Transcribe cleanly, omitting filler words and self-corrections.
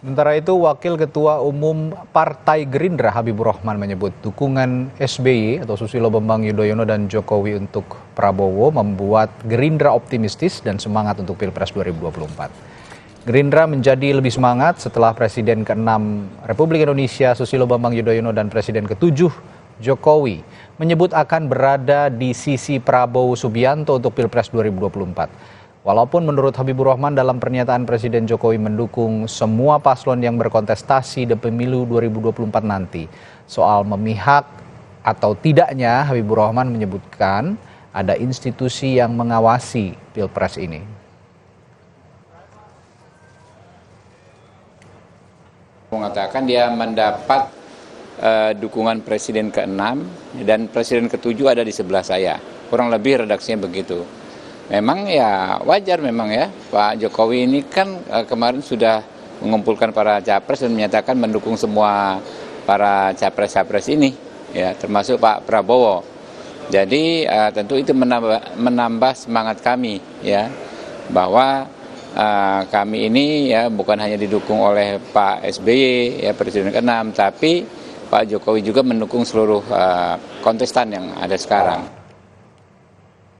Sementara itu, Wakil Ketua Umum Partai Gerindra Habibur Rahman menyebut dukungan SBY atau Susilo Bambang Yudhoyono dan Jokowi untuk Prabowo membuat Gerindra optimistis dan semangat untuk Pilpres 2024. Gerindra menjadi lebih semangat setelah Presiden ke-6 Republik Indonesia Susilo Bambang Yudhoyono dan Presiden ke-7 Jokowi menyebut akan berada di sisi Prabowo Subianto untuk Pilpres 2024. Walaupun menurut Habibur Rahman dalam pernyataan Presiden Jokowi mendukung semua paslon yang berkontestasi di pemilu 2024 nanti. Soal memihak atau tidaknya, Habibur Rahman menyebutkan ada institusi yang mengawasi Pilpres ini. Mengatakan dia mendapat dukungan Presiden ke-6 dan Presiden ke-7 ada di sebelah saya. Kurang lebih redaksinya begitu. Memang ya wajar memang ya, Pak Jokowi ini kan kemarin sudah mengumpulkan para capres dan menyatakan mendukung semua para capres-capres ini, ya termasuk Pak Prabowo. Jadi tentu itu menambah semangat kami ya, bahwa kami ini ya bukan hanya didukung oleh Pak SBY ya Presiden ke-6, tapi Pak Jokowi juga mendukung seluruh kontestan yang ada sekarang.